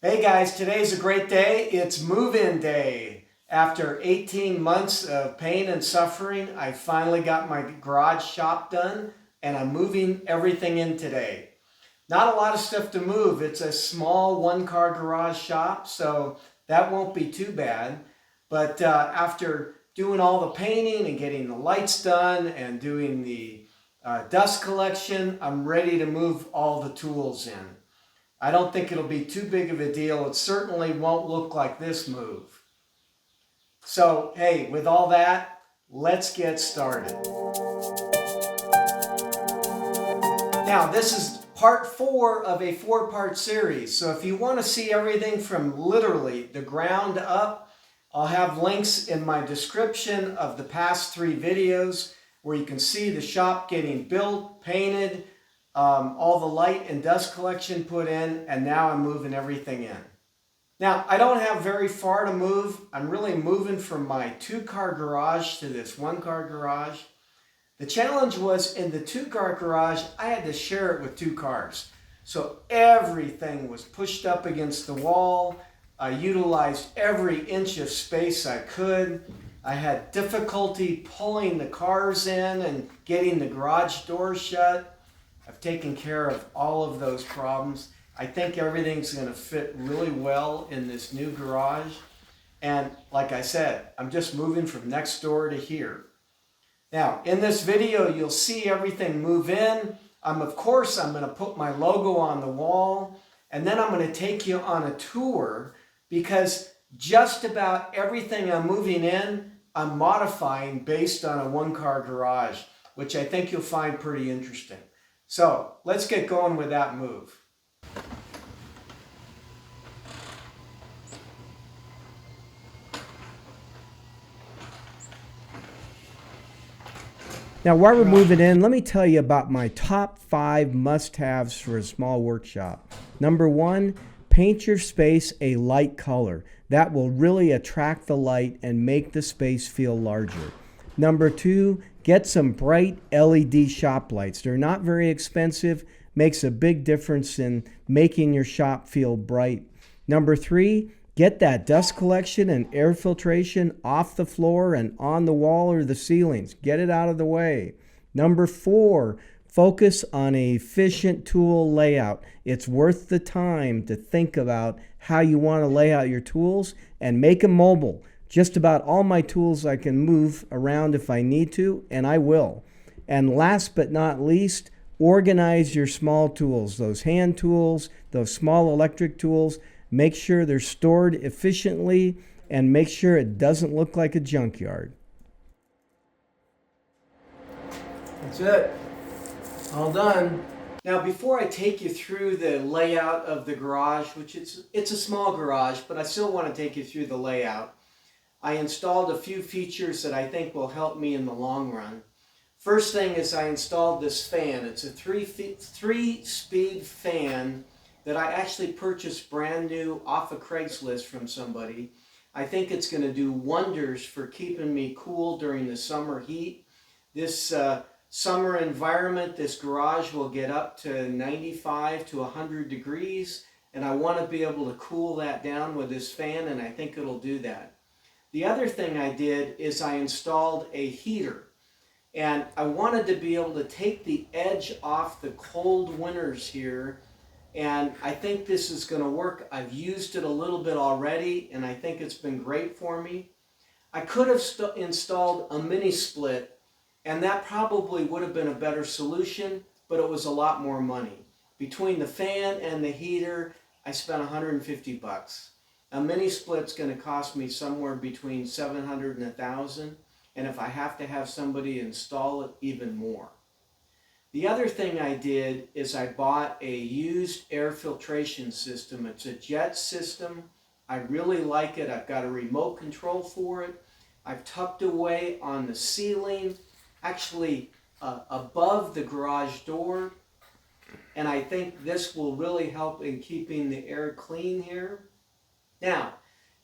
Hey guys, today's a great day. It's move-in day. After 18 months of pain and suffering, I finally got my garage shop done and I'm moving everything in today. Not a lot of stuff to move. It's a small one-car garage shop, so that won't be too bad. But after doing all the painting and getting the lights done and doing the dust collection, I'm ready to move all the tools in. I don't think it'll be too big of a deal. It certainly won't look like this move. So, hey, with all that, let's get started. Now, this is part 4 of a 4-part series. So if you want to see everything from literally the ground up, I'll have links in my description of the past 3 videos where you can see the shop getting built, painted, all the light and dust collection put in, and now I'm moving everything in. Now, I don't have very far to move. I'm really moving from my 2-car garage to this 1-car garage. The challenge was in the 2-car garage, I had to share it with 2 cars. So everything was pushed up against the wall. I utilized every inch of space I could. I had difficulty pulling the cars in and getting the garage door shut. I've taken care of all of those problems. I think everything's going to fit really well in this new garage. And like I said, I'm just moving from next door to here. Now, in this video, you'll see everything move in. Of course, I'm going to put my logo on the wall, and then I'm going to take you on a tour because just about everything I'm moving in, I'm modifying based on a 1-car garage, which I think you'll find pretty interesting. So let's get going with that move. Now, while we're moving in, let me tell you about my top 5 must-haves for a small workshop. Number 1, paint your space a light color. That will really attract the light and make the space feel larger. Number 2, get some bright LED shop lights. They're not very expensive, makes a big difference in making your shop feel bright. Number 3, get that dust collection and air filtration off the floor and on the wall or the ceilings. Get it out of the way. Number 4, focus on an efficient tool layout. It's worth the time to think about how you want to lay out your tools and make them mobile. Just about all my tools I can move around if I need to, and I will. And last but not least, organize your small tools, those hand tools, those small electric tools. Make sure they're stored efficiently and make sure it doesn't look like a junkyard. That's it. All done. Now, before I take you through the layout of the garage, which it's a small garage, but I still want to take you through the layout, I installed a few features that I think will help me in the long run. First thing is I installed this fan. It's a 3-speed fan that I actually purchased brand new off of Craigslist from somebody. I think it's going to do wonders for keeping me cool during the summer heat. This summer environment, this garage will get up to 95 to 100 degrees, and I want to be able to cool that down with this fan, and I think it'll do that. The other thing I did is I installed a heater, and I wanted to be able to take the edge off the cold winters here, and I think this is going to work. I've used it a little bit already, and I think it's been great for me. I could have installed a mini split, and that probably would have been a better solution, but it was a lot more money. Between the fan and the heater, I spent 150 bucks. A mini split's going to cost me somewhere between $700 and $1,000, and if I have to have somebody install it, even more. The other thing I did is I bought a used air filtration system. It's a jet system. I really like it. I've got a remote control for it. I've tucked away on the ceiling, actually above the garage door, and I think this will really help in keeping the air clean here. Now,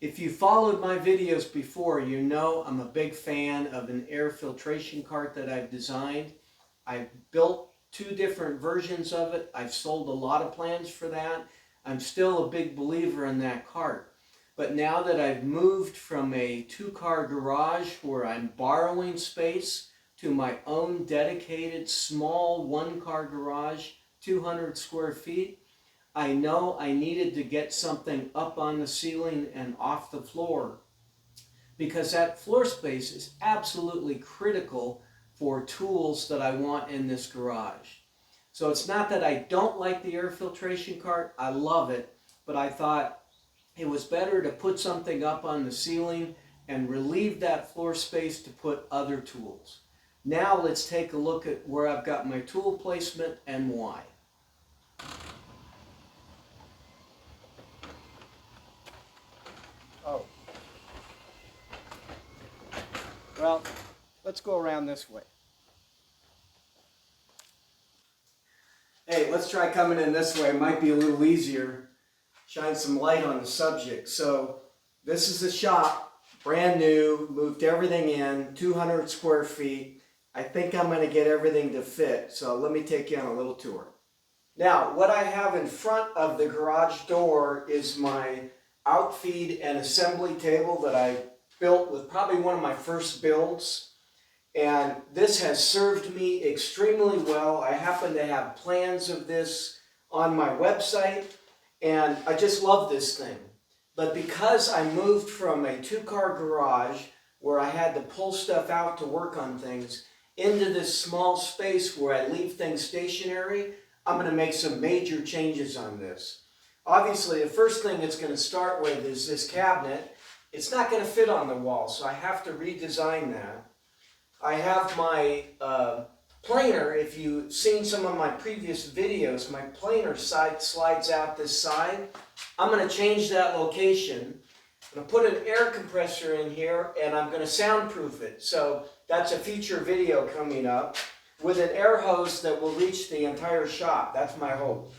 if you followed my videos before, you know I'm a big fan of an air filtration cart that I've designed. I've built 2 different versions of it. I've sold a lot of plans for that. I'm still a big believer in that cart. But now that I've moved from a two-car garage where I'm borrowing space to my own dedicated small one-car garage, 200 square feet, I know I needed to get something up on the ceiling and off the floor, because that floor space is absolutely critical for tools that I want in this garage. So it's not that I don't like the air filtration cart, I love it, but I thought it was better to put something up on the ceiling and relieve that floor space to put other tools. Now let's take a look at where I've got my tool placement and why. Oh. Well, let's go around this way. Hey, let's try coming in this way. It might be a little easier. Shine some light on the subject. So this is the shop, brand new, moved everything in, 200 square feet. I think I'm going to get everything to fit. So let me take you on a little tour. Now, what I have in front of the garage door is my outfeed and assembly table that I built with probably one of my first builds. And this has served me extremely well. I happen to have plans of this on my website, and I just love this thing. But because I moved from a two-car garage where I had to pull stuff out to work on things into this small space where I leave things stationary, I'm going to make some major changes on this. Obviously, the first thing it's going to start with is this cabinet. It's not going to fit on the wall, so I have to redesign that. I have my planer. If you've seen some of my previous videos, my planer side slides out this side. I'm going to change that location. I'm going to put an air compressor in here, and I'm going to soundproof it. So that's a future video coming up with an air hose that will reach the entire shop. That's my hope.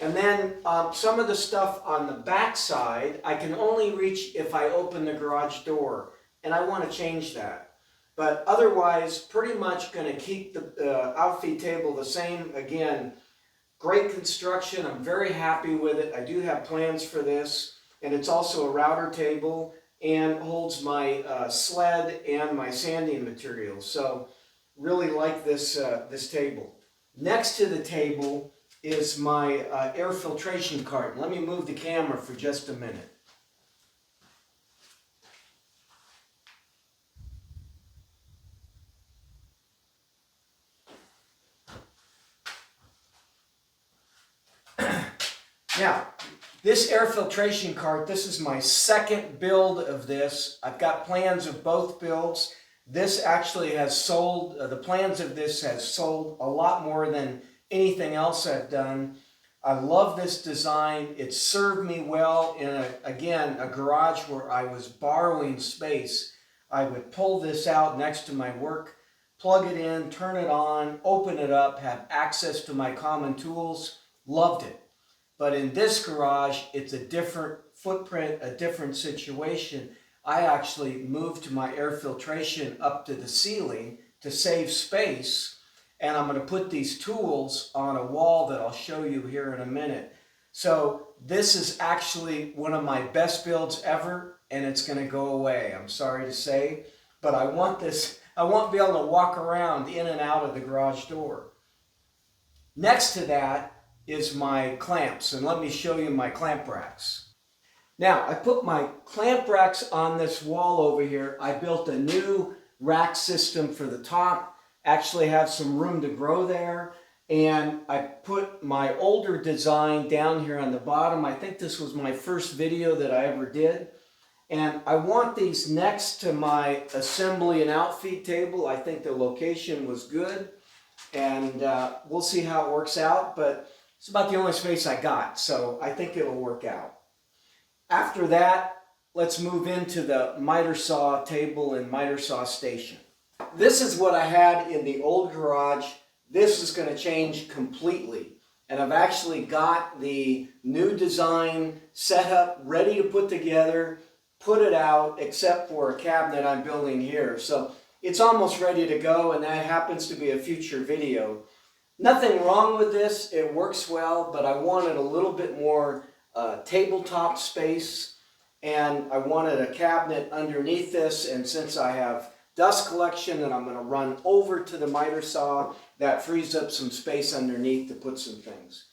And then some of the stuff on the back side, I can only reach if I open the garage door, and I want to change that. But otherwise, pretty much going to keep the outfeed table the same. Again, great construction. I'm very happy with it. I do have plans for this. And it's also a router table and holds my sled and my sanding materials. So really like this, this table. Next to the table is my air filtration cart. Let me move the camera for just a minute. Now, this air filtration cart, this is my second build of this. I've got plans of both builds. This actually has sold, the plans of this has sold a lot more than anything else I've done. I love this design. It served me well in, again, a garage where I was borrowing space. I would pull this out next to my work, plug it in, turn it on, open it up, have access to my common tools. Loved it. But in this garage, it's a different footprint, a different situation. I actually moved my air filtration up to the ceiling to save space, and I'm going to put these tools on a wall that I'll show you here in a minute. So this is actually one of my best builds ever, and it's going to go away, I'm sorry to say. But I want this, I want to be able to walk around in and out of the garage door. Next to that is my clamps, and let me show you my clamp racks. Now, I put my clamp racks on this wall over here. I built a new rack system for the top, actually have some room to grow there, and I put my older design down here on the bottom. I think this was my first video that I ever did, and I want these next to my assembly and outfeed table. I think the location was good, and we'll see how it works out, but it's about the only space I got, so I think it'll work out. After that, let's move into the miter saw table and miter saw station. This is what I had in the old garage. This is going to change completely. And I've actually got the new design set up, ready to put together, put it out, except for a cabinet I'm building here. So it's almost ready to go, and that happens to be a future video. Nothing wrong with this, it works well, but I wanted a little bit more tabletop space, and I wanted a cabinet underneath this, and since I have dust collection and I'm going to run over to the miter saw, that frees up some space underneath to put some things.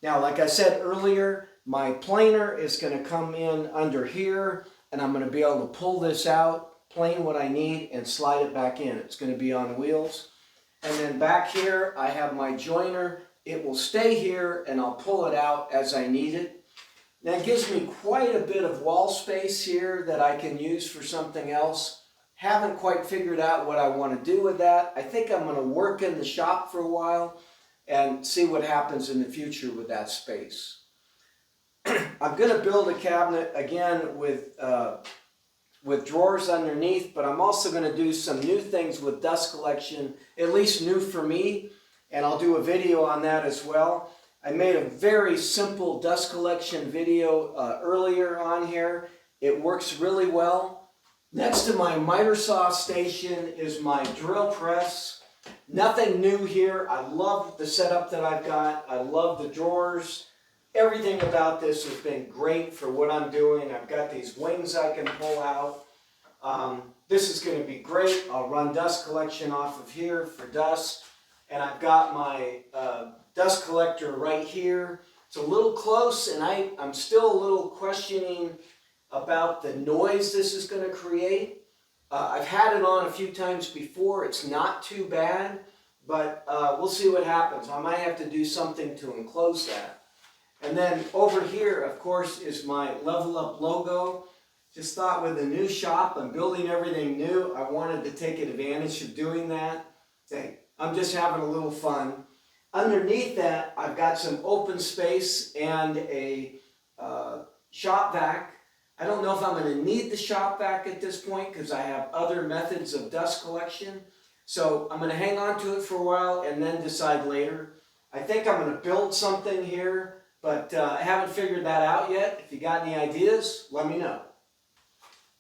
Now, like I said earlier, my planer is going to come in under here, and I'm going to be able to pull this out, plane what I need, and slide it back in. It's going to be on wheels. And then back here, I have my joiner. It will stay here, and I'll pull it out as I need it. That gives me quite a bit of wall space here that I can use for something else. Haven't quite figured out what I want to do with that. I think I'm going to work in the shop for a while and see what happens in the future with that space. I'm going to build a cabinet again with drawers underneath, but I'm also going to do some new things with dust collection, at least new for me, and I'll do a video on that as well. I made a very simple dust collection video earlier on here. It works really well. Next to my miter saw station is my drill press. Nothing new here. I love the setup that I've got. I love the drawers. Everything about this has been great for what I'm doing. I've got these wings I can pull out. This is going to be great. I'll run dust collection off of here for dust. And I've got my dust collector right here. It's a little close, and I'm still a little questioning about the noise this is going to create. I've had it on a few times before. It's not too bad, but we'll see what happens. I might have to do something to enclose that. And then over here, of course, is my Level Up logo. Just thought with the new shop, I'm building everything new. I wanted to take advantage of doing that. I'm just having a little fun. Underneath that, I've got some open space and a shop vac. I don't know if I'm going to need the shop vac at this point because I have other methods of dust collection. So I'm going to hang on to it for a while and then decide later. I think I'm going to build something here, but I haven't figured that out yet. If you got any ideas, let me know.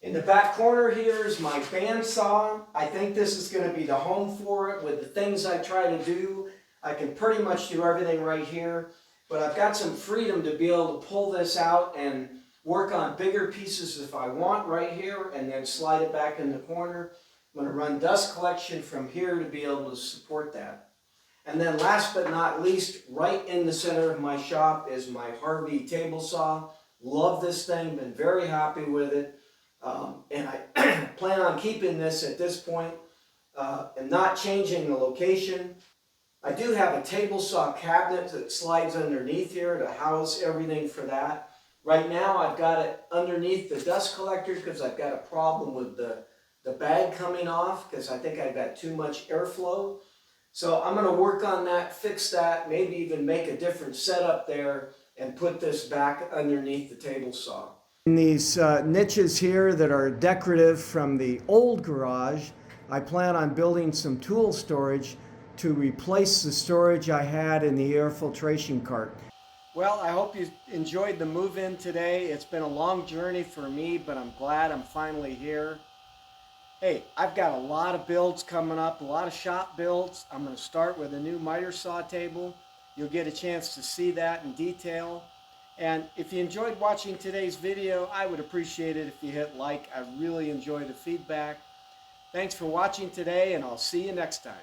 In the back corner here is my bandsaw. I think this is going to be the home for it. With the things I try to do, I can pretty much do everything right here. But I've got some freedom to be able to pull this out and work on bigger pieces if I want right here, and then slide it back in the corner. I'm going to run dust collection from here to be able to support that. And then last but not least, right in the center of my shop is my Harvey table saw. Love this thing, been very happy with it. And I plan on keeping this at this point and not changing the location. I do have a table saw cabinet that slides underneath here to house everything for that. Right now I've got it underneath the dust collector because I've got a problem with the bag coming off because I think I've got too much airflow. So I'm going to work on that, fix that, maybe even make a different setup there and put this back underneath the table saw. In these niches here that are decorative from the old garage, I plan on building some tool storage to replace the storage I had in the air filtration cart. Well, I hope you enjoyed the move-in today. It's been a long journey for me, but I'm glad I'm finally here. Hey, I've got a lot of builds coming up, a lot of shop builds. I'm going to start with a new miter saw table. You'll get a chance to see that in detail. And if you enjoyed watching today's video, I would appreciate it if you hit like. I really enjoy the feedback. Thanks for watching today, and I'll see you next time.